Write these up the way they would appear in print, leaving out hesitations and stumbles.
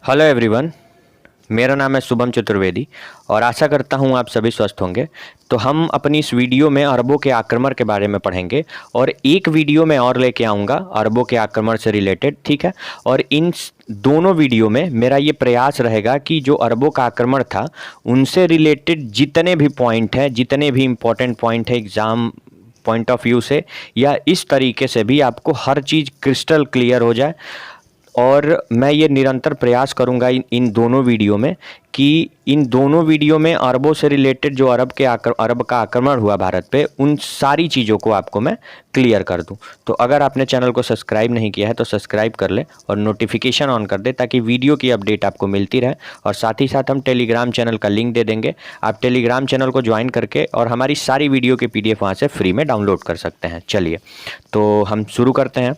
Hello everyone. मेरा नाम है शुभम चतुर्वेदी और आशा करता हूँ आप सभी स्वस्थ होंगे। तो हम अपनी इस वीडियो में अरबों के आक्रमण के बारे में पढ़ेंगे और एक वीडियो में और लेके आऊँगा अरबों के आक्रमण से रिलेटेड, ठीक है। और इन दोनों वीडियो में मेरा ये प्रयास रहेगा कि जो अरबों का आक्रमण था उनसे रिलेटेड जितने भी पॉइंट हैं, जितने भी इम्पोर्टेंट पॉइंट है एग्ज़ाम पॉइंट ऑफ व्यू से या इस तरीके से भी आपको हर चीज़ क्रिस्टल क्लियर हो जाए। और मैं ये निरंतर प्रयास करूंगा इन दोनों वीडियो में कि इन दोनों वीडियो में अरबों से रिलेटेड जो अरब का आक्रमण हुआ भारत पे, उन सारी चीज़ों को आपको मैं क्लियर कर दूं। तो अगर आपने चैनल को सब्सक्राइब नहीं किया है तो सब्सक्राइब कर ले और नोटिफिकेशन ऑन कर दे ताकि वीडियो की अपडेट आपको मिलती रहे। और साथ ही साथ हम टेलीग्राम चैनल का लिंक दे देंगे, आप टेलीग्राम चैनल को ज्वाइन करके और हमारी सारी वीडियो के PDF वहाँ से फ्री में डाउनलोड कर सकते हैं। चलिए तो हम शुरू करते हैं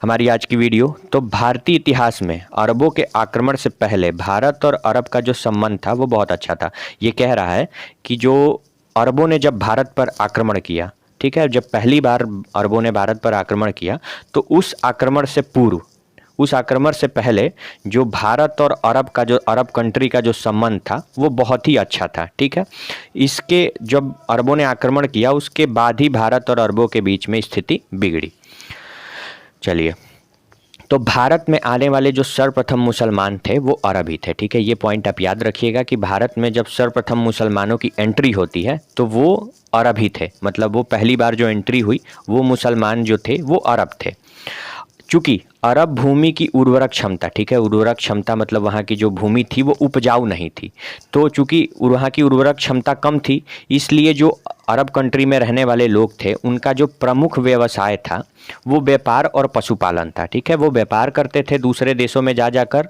हमारी आज की वीडियो। तो भारतीय इतिहास में अरबों के आक्रमण से पहले भारत और अरब का जो संबंध था वो बहुत अच्छा था। ये कह रहा है कि जो अरबों ने जब भारत पर आक्रमण किया, ठीक है, जब पहली बार अरबों ने भारत पर आक्रमण किया तो उस आक्रमण से पूर्व, उस आक्रमण से पहले जो भारत और अरब कंट्री का जो संबंध था वो बहुत ही अच्छा था, ठीक है। इसके जब अरबों ने आक्रमण किया उसके बाद ही भारत और अरबों के बीच में स्थिति बिगड़ी। चलिए, तो भारत में आने वाले जो सर्वप्रथम मुसलमान थे वो अरब ही थे, ठीक है। ये पॉइंट आप याद रखिएगा कि भारत में जब सर्वप्रथम मुसलमानों की एंट्री होती है तो वो अरब ही थे, मतलब वो पहली बार जो एंट्री हुई वो मुसलमान जो थे वो अरब थे। चूँकि अरब भूमि की उर्वरक क्षमता, ठीक है, उर्वरक क्षमता मतलब वहाँ की जो भूमि थी वो उपजाऊ नहीं थी। तो चूँकि वहाँ की उर्वरक क्षमता कम थी इसलिए जो अरब कंट्री में रहने वाले लोग थे उनका जो प्रमुख व्यवसाय था वो व्यापार और पशुपालन था, ठीक है। वो व्यापार करते थे दूसरे देशों में जा जाकर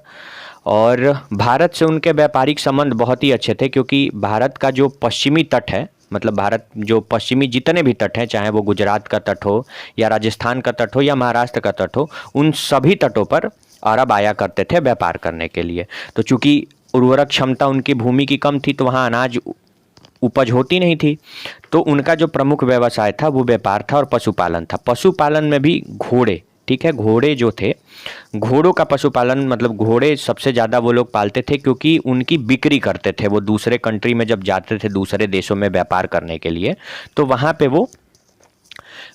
और भारत से उनके व्यापारिक संबंध बहुत ही अच्छे थे क्योंकि भारत का जो पश्चिमी तट है, मतलब भारत जो पश्चिमी जितने भी तट हैं, चाहे वो गुजरात का तट हो या राजस्थान का तट हो या महाराष्ट्र का तट हो, उन सभी तटों पर अरब आया करते थे व्यापार करने के लिए। तो चूँकि उर्वरक क्षमता उनकी भूमि की कम थी तो वहाँ अनाज उपज होती नहीं थी, तो उनका जो प्रमुख व्यवसाय था वो व्यापार था और पशुपालन था। पशुपालन में भी घोड़े, ठीक है, घोड़े जो थे, घोड़ों का पशुपालन मतलब घोड़े सबसे ज़्यादा वो लोग पालते थे क्योंकि उनकी बिक्री करते थे। वो दूसरे कंट्री में जब जाते थे दूसरे देशों में व्यापार करने के लिए तो वहाँ पे वो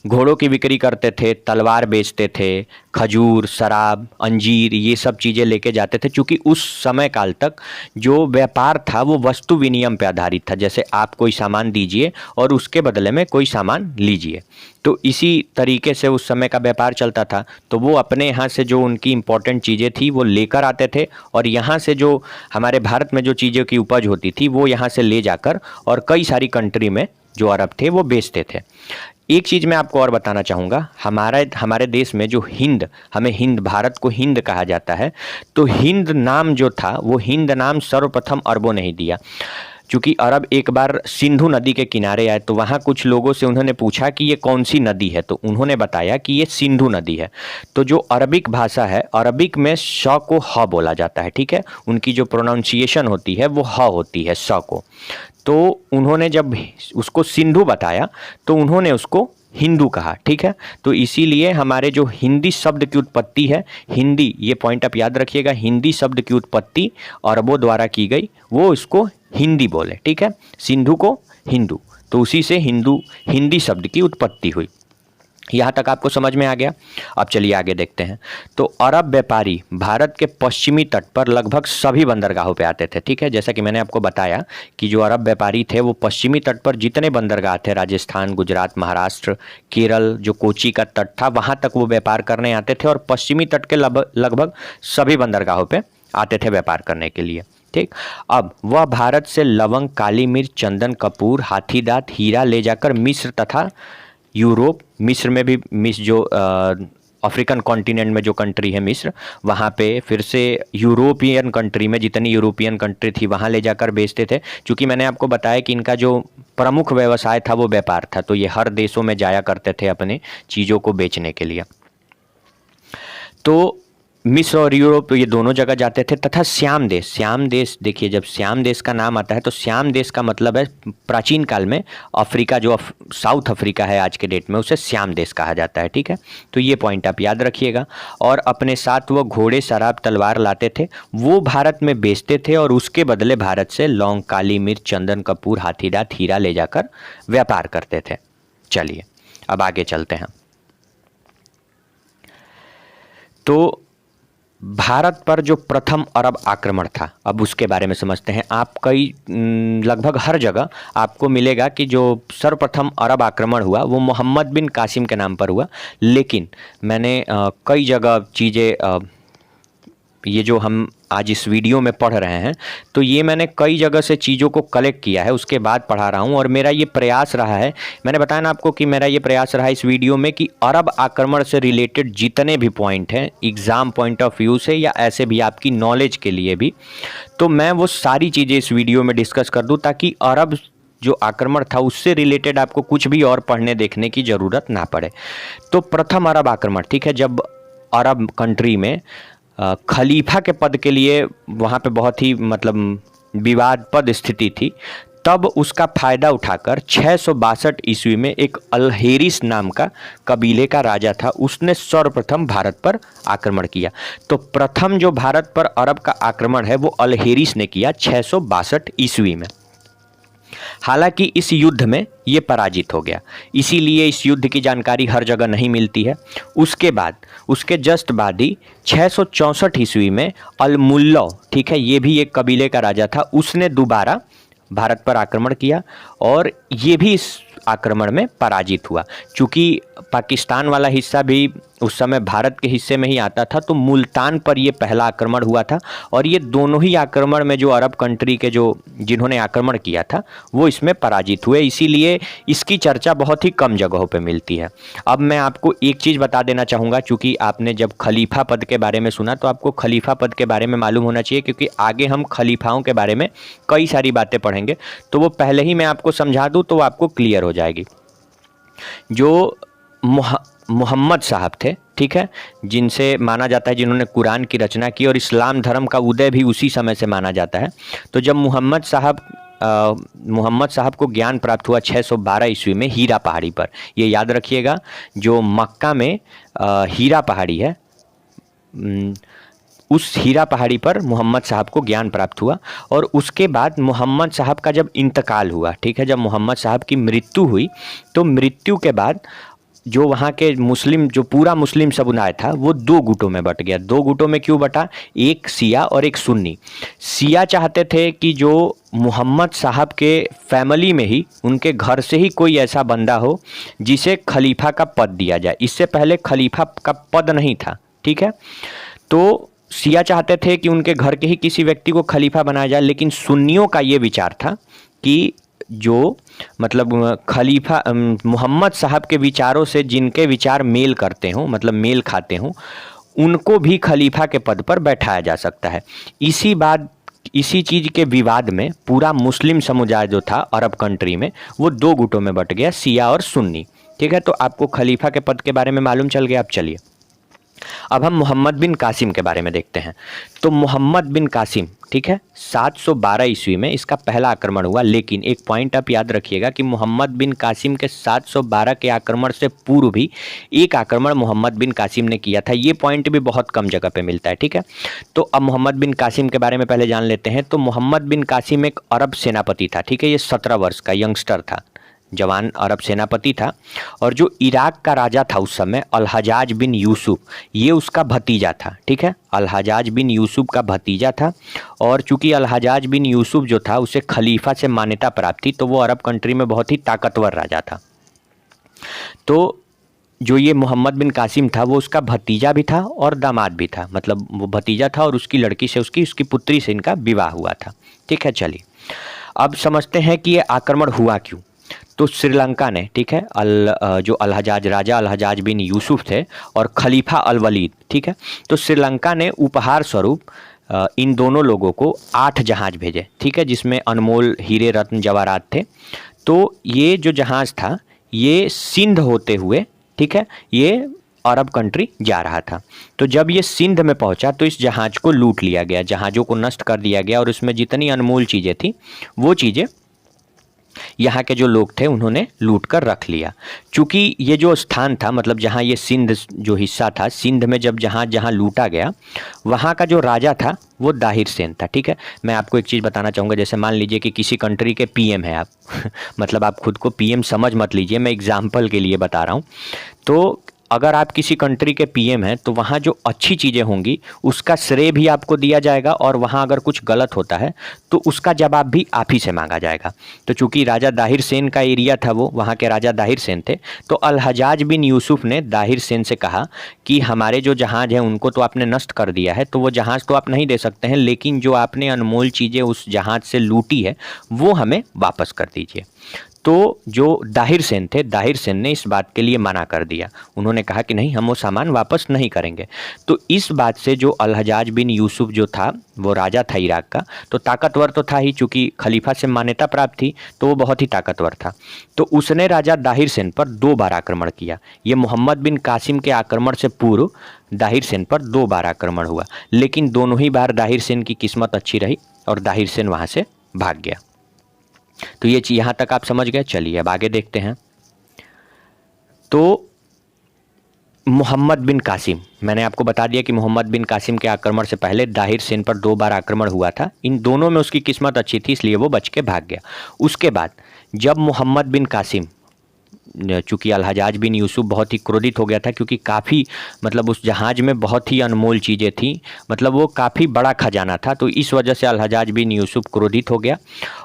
घोड़ों की बिक्री करते थे, तलवार बेचते थे, खजूर, शराब, अंजीर, ये सब चीज़ें लेके जाते थे। क्योंकि उस समय काल तक जो व्यापार था वो वस्तु विनिमय पे आधारित था, जैसे आप कोई सामान दीजिए और उसके बदले में कोई सामान लीजिए। तो इसी तरीके से उस समय का व्यापार चलता था। तो वो अपने यहाँ से जो उनकी इम्पोर्टेंट चीज़ें थी वो लेकर आते थे और यहाँ से जो हमारे भारत में जो चीज़ों की उपज होती थी वो यहाँ से ले जाकर और कई सारी कंट्री में जो अरब थे वो बेचते थे। एक चीज़ मैं आपको और बताना चाहूँगा, हमारे देश में जो हिंद, हमें हिंद, भारत को हिंद कहा जाता है, तो हिंद नाम जो था वो हिंद नाम सर्वप्रथम अरबों ने ही दिया। चूँकि अरब एक बार सिंधु नदी के किनारे आए तो वहाँ कुछ लोगों से उन्होंने पूछा कि ये कौन सी नदी है, तो उन्होंने बताया कि ये सिंधु नदी है। तो जो अरबिक भाषा है, अरबिक में श को ह बोला जाता है, ठीक है, उनकी जो प्रोनाउंसिएशन होती है वो ह होती है स को। तो उन्होंने जब उसको सिंधु बताया तो उन्होंने उसको हिंदू कहा, ठीक है। तो इसीलिए हमारे जो हिंदी शब्द की उत्पत्ति है, हिंदी, ये पॉइंट आप याद रखिएगा, हिंदी शब्द की उत्पत्ति अरबों द्वारा की गई, वो इसको हिंदी बोले, ठीक है, सिंधु को हिंदू, तो उसी से हिंदी शब्द की उत्पत्ति हुई। यहाँ तक आपको समझ में आ गया। अब चलिए आगे देखते हैं। तो अरब व्यापारी भारत के पश्चिमी तट पर लगभग सभी बंदरगाहों पे आते थे, ठीक है। जैसा कि मैंने आपको बताया कि जो अरब व्यापारी थे वो पश्चिमी तट पर जितने बंदरगाह थे, राजस्थान, गुजरात, महाराष्ट्र, केरल, जो कोची का तट था, वहाँ तक वो व्यापार करने आते थे और पश्चिमी तट के लगभग सभी बंदरगाहों पर आते थे व्यापार करने के लिए, ठीक। अब वह भारत से लवंग, काली मिर्च, चंदन, कपूर, हाथी दांत, हीरा ले जाकर मिस्र तथा यूरोप, मिस्र में भी, मिस्र जो अफ्रीकन कॉन्टिनेंट में जो कंट्री है मिस्र, वहाँ पे फिर से यूरोपियन कंट्री में, जितनी यूरोपियन कंट्री थी वहाँ ले जाकर बेचते थे। क्योंकि मैंने आपको बताया कि इनका जो प्रमुख व्यवसाय था वो व्यापार था, तो ये हर देशों में जाया करते थे अपने चीज़ों को बेचने के लिए। तो मिस्र और यूरोप ये दोनों जगह जाते थे, तथा श्याम देश, श्याम देश देखिए, जब श्याम देश का नाम आता है तो श्याम देश का मतलब है प्राचीन काल में अफ्रीका, जो साउथ अफ्रीका है आज के डेट में, उसे श्याम देश कहा जाता है। ठीक है, तो ये पॉइंट आप याद रखिएगा। और अपने साथ वो घोड़े, शराब, तलवार लाते थे, वो भारत में बेचते थे और उसके बदले भारत से लौंग, काली मिर्च, चंदन, कपूर, हाथीदांत, हीरा ले जाकर व्यापार करते थे। चलिए अब आगे चलते हैं। तो भारत पर जो प्रथम अरब आक्रमण था, अब उसके बारे में समझते हैं। आप कई लगभग हर जगह आपको मिलेगा कि जो सर्वप्रथम अरब आक्रमण हुआ वो मोहम्मद बिन कासिम के नाम पर हुआ, लेकिन मैंने कई जगह चीज़ें, ये जो हम आज इस वीडियो में पढ़ रहे हैं, तो ये मैंने कई जगह से चीज़ों को कलेक्ट किया है, उसके बाद पढ़ा रहा हूँ। और मेरा ये प्रयास रहा है, मैंने बताया ना आपको कि मेरा ये प्रयास रहा है इस वीडियो में कि अरब आक्रमण से रिलेटेड जितने भी पॉइंट हैं एग्ज़ाम पॉइंट ऑफ व्यू से या ऐसे भी आपकी नॉलेज के लिए भी, तो मैं वो सारी चीज़ें इस वीडियो में डिस्कस कर दूँ, ताकि अरब जो आक्रमण था उससे रिलेटेड आपको कुछ भी और पढ़ने देखने की ज़रूरत ना पड़े। तो प्रथम अरब आक्रमण, ठीक है, जब अरब कंट्री में खलीफा के पद के लिए वहाँ पे बहुत ही मतलब विवादपद स्थिति थी, तब उसका फ़ायदा उठाकर 662 ईस्वी में एक अलहेरिस नाम का कबीले का राजा था, उसने सर्वप्रथम भारत पर आक्रमण किया। तो प्रथम जो भारत पर अरब का आक्रमण है वो अलहेरिस ने किया 662 ईस्वी में। हालांकि इस युद्ध में ये पराजित हो गया, इसीलिए इस युद्ध की जानकारी हर जगह नहीं मिलती है। उसके बाद, उसके जस्ट बाद ही 664 ईस्वी में अल-मुल्ला, ठीक है, ये भी एक कबीले का राजा था, उसने दोबारा भारत पर आक्रमण किया और ये भी इस आक्रमण में पराजित हुआ। चूँकि पाकिस्तान वाला हिस्सा भी उस समय भारत के हिस्से में ही आता था, तो मुल्तान पर ये पहला आक्रमण हुआ था। और ये दोनों ही आक्रमण में जो अरब कंट्री के जो जिन्होंने आक्रमण किया था वो इसमें पराजित हुए, इसीलिए इसकी चर्चा बहुत ही कम जगहों पे मिलती है। अब मैं आपको एक चीज़ बता देना चाहूँगा, चूँकि आपने जब खलीफा पद के बारे में सुना तो आपको खलीफा पद के बारे में मालूम होना चाहिए, क्योंकि आगे हम खलीफाओं के बारे में कई सारी बातें पढ़ेंगे, तो वो पहले ही मैं आपको समझा दूँ तो आपको क्लियर हो जाएगी। जो मोहम्मद साहब थे, ठीक है, जिनसे माना जाता है जिन्होंने कुरान की रचना की और इस्लाम धर्म का उदय भी उसी समय से माना जाता है। तो जब मोहम्मद साहब को ज्ञान प्राप्त हुआ 612 ईस्वी में हीरा पहाड़ी पर, ये याद रखिएगा, जो मक्का में हीरा पहाड़ी है, उस हीरा पहाड़ी पर मोहम्मद साहब को ज्ञान प्राप्त हुआ। और उसके बाद मोहम्मद साहब का जब इंतकाल हुआ, ठीक है, जब मोहम्मद साहब की मृत्यु हुई, तो मृत्यु के बाद जो वहाँ के मुस्लिम, जो पूरा मुस्लिम समुदाय था वो दो गुटों में बट गया। दो गुटों में क्यों बटा? एक शिया और एक सुन्नी। शिया चाहते थे कि जो मोहम्मद साहब के फैमिली में ही, उनके घर से ही कोई ऐसा बंदा हो जिसे खलीफा का पद दिया जाए। इससे पहले खलीफा का पद नहीं था, ठीक है। तो शिया चाहते थे कि उनके घर के ही किसी व्यक्ति को खलीफा बनाया जाए, लेकिन सुन्नियों का ये विचार था कि जो मतलब खलीफा मोहम्मद साहब के विचारों से जिनके विचार मेल करते हों, मतलब मेल खाते हों, उनको भी खलीफा के पद पर बैठाया जा सकता है। इसी चीज़ के विवाद में पूरा मुस्लिम समुदाय जो था अरब कंट्री में, वो दो गुटों में बट गया, शिया और सुन्नी, ठीक है। तो आपको खलीफा के पद के बारे में मालूम चल गया। अब चलिए, अब हम मोहम्मद बिन कासिम के बारे में देखते हैं। तो मोहम्मद बिन कासिम, ठीक है, 712 ईस्वी में इसका पहला आक्रमण हुआ। लेकिन एक पॉइंट आप याद रखिएगा कि मोहम्मद बिन कासिम के 712 के आक्रमण से पूर्व भी एक आक्रमण मोहम्मद बिन कासिम ने किया था। ये पॉइंट भी बहुत कम जगह पे मिलता है, ठीक है। तो अब मोहम्मद बिन कासिम के बारे में पहले जान लेते हैं। तो मोहम्मद बिन कासिम एक अरब सेनापति था, ठीक है। ये 17 वर्ष का यंगस्टर था, जवान अरब सेनापति था। और जो इराक का राजा था उस समय, अल-हजाज बिन यूसुफ, ये उसका भतीजा था, ठीक है। अल-हजाज बिन यूसुफ का भतीजा था। और चूंकि अल-हजाज बिन यूसुफ जो था उसे खलीफा से मान्यता प्राप्त थी, तो वो अरब कंट्री में बहुत ही ताकतवर राजा था। तो जो ये मोहम्मद बिन कासिम था वो उसका भतीजा भी था और दामाद भी था, मतलब वो भतीजा था और उसकी लड़की से, उसकी पुत्री से इनका विवाह हुआ था, ठीक है। चलिए अब समझते हैं कि ये आक्रमण हुआ क्यों। तो श्रीलंका ने, ठीक है, जो अल-हजाज राजा अल-हजाज बिन यूसुफ थे और खलीफा अल-वलीद, ठीक है, तो श्रीलंका ने उपहार स्वरूप इन दोनों लोगों को 8 जहाज़ भेजे, ठीक है, जिसमें अनमोल हीरे रत्न जवाहरात थे। तो ये जो जहाज़ था ये सिंध होते हुए, ठीक है, ये अरब कंट्री जा रहा था। तो जब ये सिंध में पहुंचा तो इस जहाज़ को लूट लिया गया, जहाज़ों को नष्ट कर दिया गया और उसमें जितनी अनमोल चीज़ें थी वो चीज़ें यहाँ के जो लोग थे उन्होंने लूट कर रख लिया। चूँकि ये जो स्थान था, मतलब जहाँ ये सिंध जो हिस्सा था, सिंध में जब जहाँ जहाँ लूटा गया वहाँ का जो राजा था वो दाहिर सेन था। ठीक है, मैं आपको एक चीज़ बताना चाहूँगा। जैसे मान लीजिए कि किसी कंट्री के पीएम है आप मतलब आप खुद को पीएम समझ मत लीजिए, मैं एग्जाम्पल के लिए बता रहा हूँ। तो अगर आप किसी कंट्री के पीएम हैं तो वहाँ जो अच्छी चीज़ें होंगी उसका श्रेय भी आपको दिया जाएगा, और वहाँ अगर कुछ गलत होता है तो उसका जवाब भी आप ही से मांगा जाएगा। तो चूंकि राजा दाहिर सेन का एरिया था, वो वहाँ के राजा दाहिर सेन थे, तो अल-हज्जाज बिन यूसुफ ने दाहिर सेन से कहा कि हमारे जो जहाज़ हैं उनको तो आपने नष्ट कर दिया है, तो वो जहाज़ तो आप नहीं दे सकते हैं, लेकिन जो आपने अनमोल चीज़ें उस जहाज़ से लूटी है वो हमें वापस कर दीजिए। तो जो दाहिर सेन थे, दाहिर सेन ने इस बात के लिए मना कर दिया। उन्होंने कहा कि नहीं, हम वो सामान वापस नहीं करेंगे। तो इस बात से जो अल-हज्जाज बिन यूसुफ जो था, वो राजा था इराक का, तो ताकतवर तो था ही, चूँकि खलीफा से मान्यता प्राप्त थी तो वो बहुत ही ताकतवर था। तो उसने राजा दाहिर सेन पर 2 बार आक्रमण किया। ये मोहम्मद बिन कासिम के आक्रमण से पूर्व दाहिर सेन पर 2 बार आक्रमण हुआ, लेकिन दोनों ही बार दाहिर सेन की किस्मत अच्छी रही और दाहिर सेन वहाँ से भाग गया। तो ये यहाँ तक आप समझ गए। चलिए अब आगे देखते हैं। तो मोहम्मद बिन कासिम, मैंने आपको बता दिया कि मोहम्मद बिन कासिम के आक्रमण से पहले दाहिर सेन पर 2 बार आक्रमण हुआ था। इन दोनों में उसकी किस्मत अच्छी थी, इसलिए वो बच के भाग गया। उसके बाद जब मोहम्मद बिन कासिम, चूँकि अल-हज्जाज बिन यूसुफ बहुत ही क्रोधित हो गया था, क्योंकि काफ़ी मतलब उस जहाज़ में बहुत ही अनमोल चीज़ें थी, मतलब वो काफ़ी बड़ा खजाना था, तो इस वजह से अल-हज्जाज बिन यूसुफ क्रोधित हो गया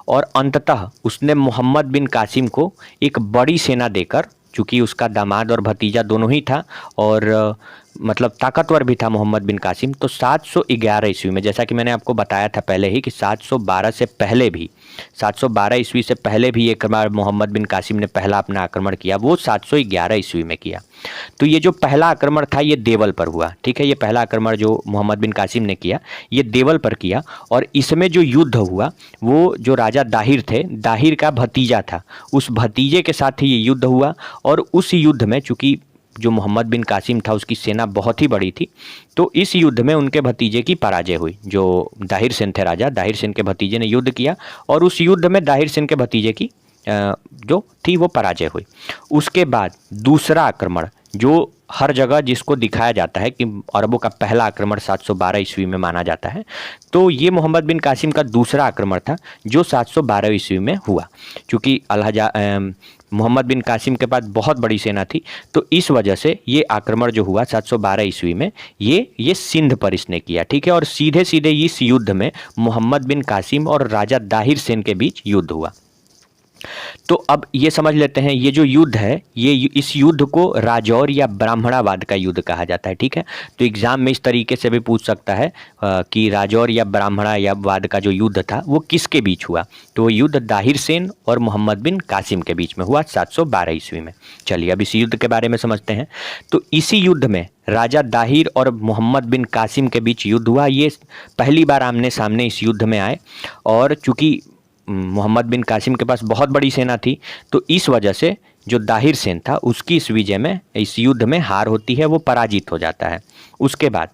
और अंततः उसने मोहम्मद बिन कासिम को एक बड़ी सेना देकर, चूँकि उसका दामाद और भतीजा दोनों ही था और मतलब ताकतवर भी था मोहम्मद बिन कासिम, तो 711 ईस्वी में, जैसा कि मैंने आपको बताया था पहले ही कि 712 से पहले भी, 712 ईस्वी से पहले भी एक बार मोहम्मद बिन कासिम ने पहला अपना आक्रमण किया, वो 711 ईस्वी में किया। तो ये जो पहला आक्रमण था ये देवल पर हुआ। ठीक है, ये पहला आक्रमण जो मोहम्मद बिन कासिम ने किया ये देवल पर किया, और इसमें जो युद्ध हुआ वो जो राजा दाहिर थे, दाहिर का भतीजा था, उस भतीजे के साथ ही ये युद्ध हुआ। और उस युद्ध में चूँकि जो मोहम्मद बिन कासिम था उसकी सेना बहुत ही बड़ी थी, तो इस युद्ध में उनके भतीजे की पराजय हुई। जो दाहिर सेन थे राजा, दाहिर सेन के भतीजे ने युद्ध किया और उस युद्ध में दाहिर सेन के भतीजे की जो थी वो पराजय हुई। उसके बाद दूसरा आक्रमण, जो हर जगह जिसको दिखाया जाता है कि अरबों का पहला आक्रमण 712 ईस्वी में माना जाता है, तो ये मोहम्मद बिन कासिम का दूसरा आक्रमण था जो 712 ईस्वी में हुआ। चूँकि मोहम्मद बिन कासिम के पास बहुत बड़ी सेना थी, तो इस वजह से ये आक्रमण जो हुआ 712 ईस्वी में ये सिंध पर इसने किया। ठीक है, और सीधे सीधे इस युद्ध में मोहम्मद बिन कासिम और राजा दाहिर सेन के बीच युद्ध हुआ। तो अब ये समझ लेते हैं, ये जो युद्ध है ये इस युद्ध को राजौर या ब्राह्मणावाद का युद्ध कहा जाता है। ठीक है, तो एग्जाम में इस तरीके से भी पूछ सकता है कि राजौर या ब्राह्मणावाद का जो युद्ध था वो किसके बीच हुआ। तो युद्ध दाहिर सेन और मोहम्मद बिन कासिम के बीच में हुआ 712 ईस्वी में। चलिए अब इस युद्ध के बारे में समझते हैं। तो इसी युद्ध में राजा दाहिर और मोहम्मद बिन कासिम के बीच युद्ध हुआ। ये पहली बार आमने सामने इस युद्ध में आए, और चूँकि मोहम्मद बिन कासिम के पास बहुत बड़ी सेना थी, तो इस वजह से जो दाहिर सेन था उसकी इस विजय में, इस युद्ध में हार होती है, वो पराजित हो जाता है। उसके बाद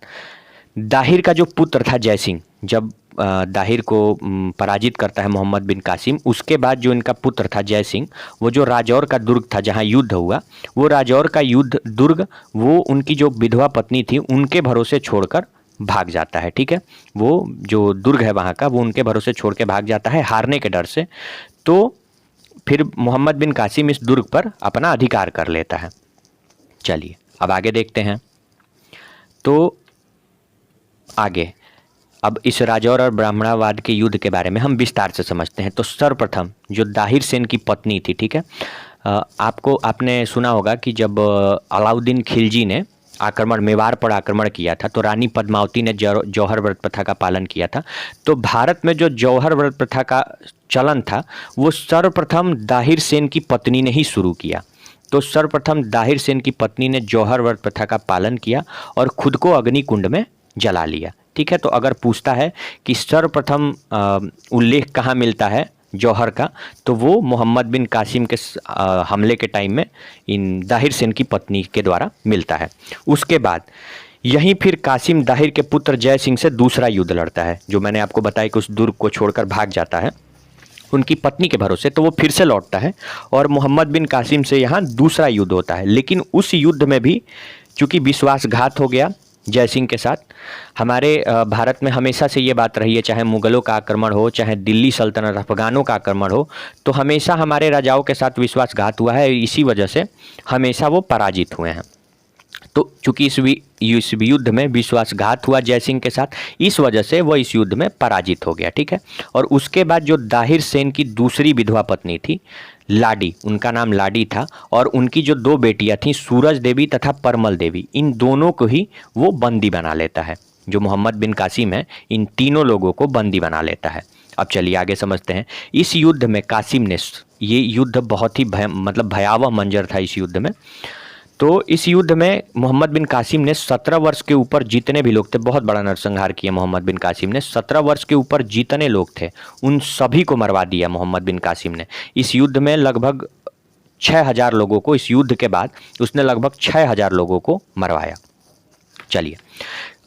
दाहिर का जो पुत्र था जय सिंह, जब दाहिर को पराजित करता है मोहम्मद बिन कासिम, उसके बाद जो इनका पुत्र था जय सिंह, वो जो राजौर का दुर्ग था जहाँ युद्ध हुआ, वो राजौर का युद्ध दुर्ग वो उनकी जो विधवा पत्नी थी उनके भरोसे छोड़कर भाग जाता है। ठीक है, वो जो दुर्ग है वहाँ का वो उनके भरोसे छोड़ के भाग जाता है हारने के डर से। तो फिर मोहम्मद बिन कासिम इस दुर्ग पर अपना अधिकार कर लेता है। चलिए अब आगे देखते हैं। तो आगे अब इस राजौर और ब्राह्मणावाद के युद्ध के बारे में हम विस्तार से समझते हैं। तो सर्वप्रथम जो दाहिर सेन की पत्नी थी, ठीक है, आपने सुना होगा कि जब अलाउद्दीन खिलजी ने आक्रमण मेवाड़ पर आक्रमण किया था तो रानी पद्मावती ने जौहर व्रत प्रथा का पालन किया था। तो भारत में जो जौहर व्रत प्रथा का चलन था वो सर्वप्रथम दाहिर सेन की पत्नी ने ही शुरू किया। तो सर्वप्रथम दाहिर सेन की पत्नी ने जौहर व्रत प्रथा का पालन किया और खुद को अग्निकुंड में जला लिया। ठीक है, तो अगर पूछता है कि सर्वप्रथम उल्लेख कहाँ मिलता है जौहर का, तो वो मोहम्मद बिन कासिम के हमले के टाइम में इन दाहिर सेन की पत्नी के द्वारा मिलता है। उसके बाद यहीं फिर कासिम दाहिर के पुत्र जय सिंह से दूसरा युद्ध लड़ता है, जो मैंने आपको बताया कि उस दुर्ग को छोड़कर भाग जाता है उनकी पत्नी के भरोसे, तो वो फिर से लौटता है और मोहम्मद बिन कासिम से यहाँ दूसरा युद्ध होता है। लेकिन उस युद्ध में भी चूँकि विश्वासघात हो गया जय सिंह के साथ, हमारे भारत में हमेशा से ये बात रही है, चाहे मुग़लों का आक्रमण हो, चाहे दिल्ली सल्तनत अफ़गानों का आक्रमण हो, तो हमेशा हमारे राजाओं के साथ विश्वासघात हुआ है। इसी वजह से हमेशा वो पराजित हुए हैं। तो चूँकि इस युद्ध में विश्वासघात हुआ जय सिंह के साथ, इस वजह से वो इस युद्ध में पराजित हो गया, ठीक है। और उसके बाद जो दाहिर सेन की दूसरी विधवा पत्नी थी लाडी, उनका नाम लाडी था, और उनकी जो दो बेटियां थीं सूरज देवी तथा परमल देवी, इन दोनों को ही वो बंदी बना लेता है। जो मोहम्मद बिन कासिम है इन तीनों लोगों को बंदी बना लेता है। अब चलिए आगे समझते हैं। इस युद्ध में कासिम ने, ये युद्ध बहुत ही भयावह मंजर था इस युद्ध में। तो इस युद्ध में मोहम्मद बिन कासिम ने 17 वर्ष के ऊपर जितने भी लोग थे, बहुत बड़ा नरसंहार किया मोहम्मद बिन कासिम ने। 17 वर्ष के ऊपर जितने लोग थे उन सभी को मरवा दिया मोहम्मद बिन कासिम ने। इस युद्ध में लगभग 6000 लोगों को, इस युद्ध के बाद उसने लगभग 6000 लोगों को मरवाया। चलिए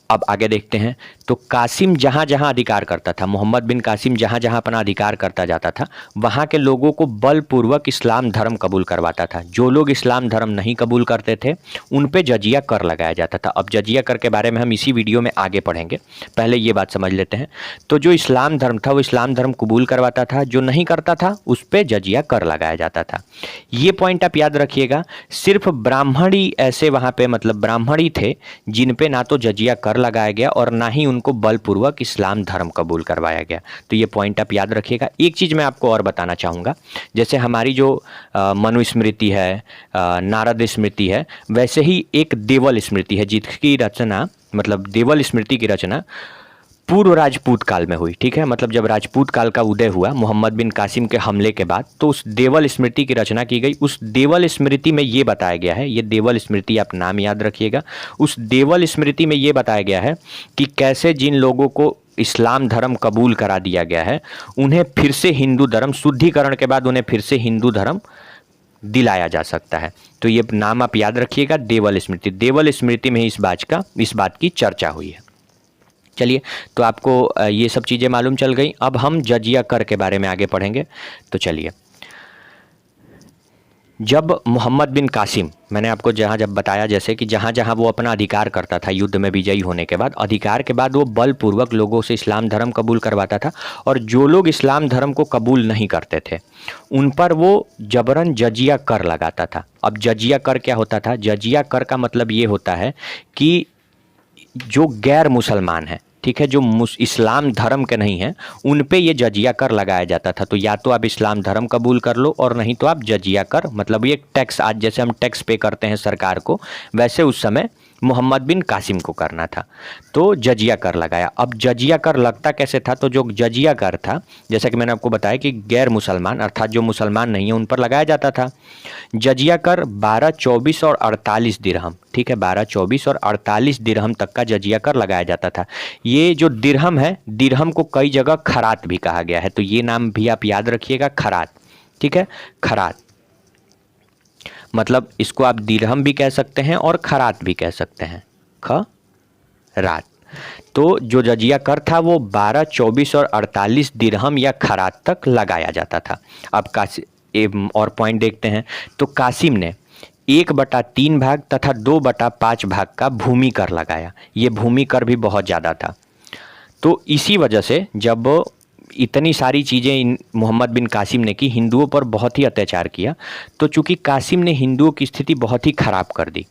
अब आगे देखते हैं। तो कासिम जहाँ जहाँ अधिकार करता था, मोहम्मद बिन कासिम जहाँ जहाँ अपना अधिकार करता जाता था, वहाँ के लोगों को बलपूर्वक इस्लाम धर्म कबूल करवाता था। जो लोग इस्लाम धर्म नहीं कबूल करते थे उन पे जजिया कर लगाया जाता था। अब जजिया कर के बारे में हम इसी वीडियो में आगे पढ़ेंगे, पहले ये बात समझ लेते हैं। तो जो इस्लाम धर्म था वो इस्लाम धर्म कबूल करवाता था, जो नहीं करता था उस पर जजिया कर लगाया जाता था। ये पॉइंट आप याद रखिएगा। सिर्फ ब्राह्मण ही ऐसे वहाँ पे ब्राह्मण ही थे जिन पे ना तो जजिया कर लगाया गया और ना ही उनको बलपूर्वक इस्लाम धर्म कबूल करवाया गया। तो ये पॉइंट आप याद रखिएगा। एक चीज़ मैं आपको और बताना चाहूँगा, जैसे हमारी जो मनुस्मृति है, नारद स्मृति है, वैसे ही एक देवल स्मृति है जिसकी रचना देवल स्मृति की रचना पूर्व राजपूत काल में हुई, ठीक है। जब राजपूत काल का उदय हुआ मोहम्मद बिन कासिम के हमले के बाद, तो उस देवल स्मृति की रचना की गई। उस देवल स्मृति में ये बताया गया है, ये देवल स्मृति आप नाम याद रखिएगा। उस देवल स्मृति में ये बताया गया है कि कैसे जिन लोगों को इस्लाम धर्म कबूल करा दिया गया है उन्हें फिर से हिंदू धर्म, शुद्धिकरण के बाद उन्हें फिर से हिंदू धर्म दिलाया जा सकता है। तो ये नाम आप याद रखिएगा, देवल स्मृति। देवल स्मृति में इस बात की चर्चा हुई है। चलिए, तो आपको ये सब चीज़ें मालूम चल गई। अब हम जजिया कर के बारे में आगे पढ़ेंगे। तो चलिए, जब मोहम्मद बिन कासिम, मैंने आपको जब बताया जैसे कि जहाँ जहाँ वो अपना अधिकार करता था युद्ध में विजयी होने के बाद, अधिकार के बाद वो बलपूर्वक लोगों से इस्लाम धर्म कबूल करवाता था, और जो लोग इस्लाम धर्म को कबूल नहीं करते थे उन पर वो जबरन जजिया कर लगाता था। अब जजिया कर क्या होता था? जजिया कर का मतलब ये होता है कि जो गैर मुसलमान है, ठीक है, जो इस्लाम धर्म के नहीं हैं, उन पे ये जजिया कर लगाया जाता था। तो या तो आप इस्लाम धर्म कबूल कर लो और नहीं तो आप जजिया कर, ये टैक्स, आज जैसे हम टैक्स पे करते हैं सरकार को, वैसे उस समय मोहम्मद बिन कासिम को करना था। तो जजिया कर लगाया। अब जजिया कर लगता कैसे था? तो जो जजिया कर था, जैसा कि मैंने आपको बताया कि गैर मुसलमान अर्थात जो मुसलमान नहीं है उन पर लगाया जाता था। जजिया कर 12, 24 और 48 दिरहम, ठीक है, 12, 24 और 48 दिरहम तक का जजिया कर लगाया जाता था। ये जो दिरहम है, दिरहम को कई जगह खरात भी कहा गया है, तो ये नाम भी आप याद रखिएगा, खरात, ठीक है। खरात इसको आप दिरहम भी कह सकते हैं और खरात भी कह सकते हैं, खरात। तो जो जजिया कर था वो 12, 24 और 48 दिरहम या खरात तक लगाया जाता था। अब और पॉइंट देखते हैं। तो कासिम ने 1/3 भाग तथा 2/5 भाग का भूमि कर लगाया। ये भूमि कर भी बहुत ज़्यादा था। तो इसी वजह से जब इतनी सारी चीज़ें मोहम्मद बिन कासिम ने की, हिंदुओं पर बहुत ही अत्याचार किया, तो चूँकि कासिम ने हिंदुओं की स्थिति बहुत ही ख़राब कर दी।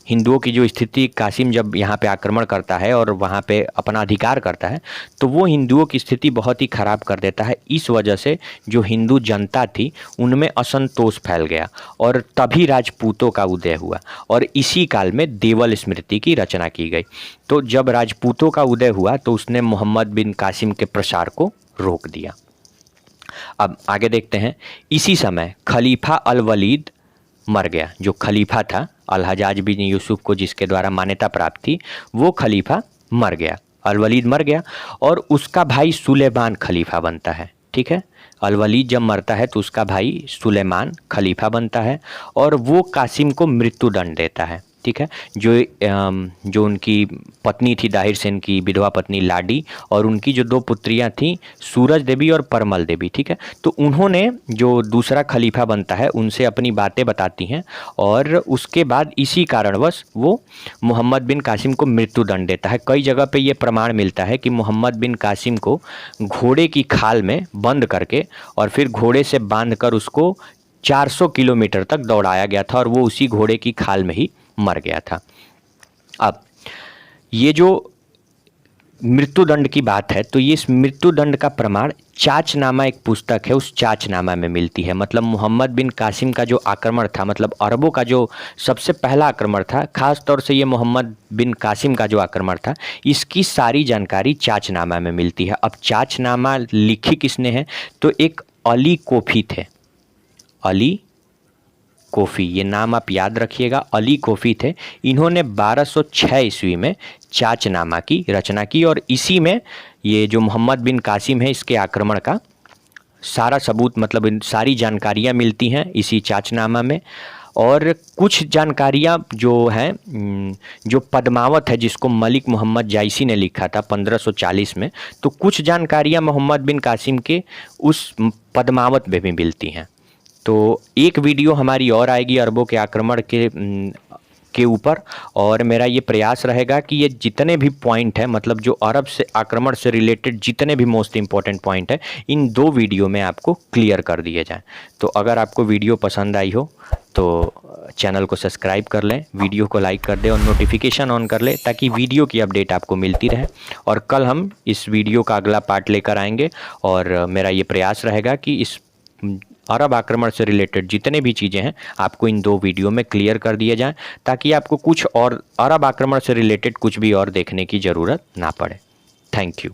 हिंदुओं की जो स्थिति, कासिम जब यहाँ पे आक्रमण करता है और वहाँ पे अपना अधिकार करता है तो वो हिंदुओं की स्थिति बहुत ही ख़राब कर देता है। इस वजह से जो हिंदू जनता थी उनमें असंतोष फैल गया और तभी राजपूतों का उदय हुआ और इसी काल में देवल स्मृति की रचना की गई। तो जब राजपूतों का उदय हुआ तो उसने मोहम्मद बिन कासिम के प्रसार को रोक दिया। अब आगे देखते हैं। इसी समय खलीफा अल वलीद मर गया। जो खलीफा था अल हजाज बिन यूसुफ को जिसके द्वारा मान्यता प्राप्त थी, वो खलीफा मर गया, अल वलीद मर गया और उसका भाई सुलेमान खलीफा बनता है, ठीक है। अल वलीद जब मरता है तो उसका भाई सुलेमान खलीफा बनता है और वो कासिम को मृत्युदंड देता है। ठीक है, जो उनकी पत्नी थी दाहिर सेन की विधवा पत्नी लाडी, और उनकी जो 2 पुत्रियां थीं सूरज देवी और परमल देवी। ठीक है, तो उन्होंने जो दूसरा खलीफा बनता है उनसे अपनी बातें बताती हैं और उसके बाद इसी कारणवश वो मोहम्मद बिन कासिम को मृत्युदंड देता है। कई जगह पे ये प्रमाण मिलता है कि मोहम्मद बिन कासिम को घोड़े की खाल में बंद करके और फिर घोड़े से बांधकर उसको 400 किलोमीटर तक दौड़ाया गया था और वो उसी घोड़े की खाल में ही मर गया था। अब ये जो मृत्युदंड की बात है तो ये इस मृत्युदंड का प्रमाण चाचनामा एक पुस्तक है, उस चाचनामा में मिलती है। मतलब मोहम्मद बिन कासिम का जो आक्रमण था, मतलब अरबों का जो सबसे पहला आक्रमण था, खास तौर से ये मोहम्मद बिन कासिम का जो आक्रमण था, इसकी सारी जानकारी चाचनामा में मिलती है। अब चाचनामा लिखी किसने है तो एक अली कोफी थे, अली कोफ़ी, ये नाम आप याद रखिएगा, अली कोफ़ी थे। इन्होंने 1206 ईस्वी में चाचनामा की रचना की और इसी में ये जो मोहम्मद बिन कासिम है इसके आक्रमण का सारा सबूत, मतलब इन सारी जानकारियाँ मिलती हैं इसी चाचनामा में। और कुछ जानकारियाँ जो हैं, जो पद्मावत है जिसको मलिक मोहम्मद जायसी ने लिखा था 1540 में, तो कुछ जानकारियाँ मोहम्मद बिन कासिम के उस पद्मावत में भी मिलती हैं। तो एक वीडियो हमारी और आएगी अरबों के आक्रमण के ऊपर, और मेरा ये प्रयास रहेगा कि ये जितने भी पॉइंट हैं, मतलब जो अरब से आक्रमण से रिलेटेड जितने भी मोस्ट इम्पॉर्टेंट पॉइंट है, इन 2 वीडियो में आपको क्लियर कर दिए जाएं। तो अगर आपको वीडियो पसंद आई हो तो चैनल को सब्सक्राइब कर लें, वीडियो को लाइक कर दें और नोटिफिकेशन ऑन कर लें ताकि वीडियो की अपडेट आपको मिलती रहे। और कल हम इस वीडियो का अगला पार्ट लेकर आएंगे और मेरा ये प्रयास रहेगा कि इस अरब आक्रमण से रिलेटेड जितने भी चीज़ें हैं आपको इन 2 वीडियो में क्लियर कर दिए जाएं ताकि आपको कुछ और अरब आक्रमण से रिलेटेड कुछ भी और देखने की ज़रूरत ना पड़े। Thank you.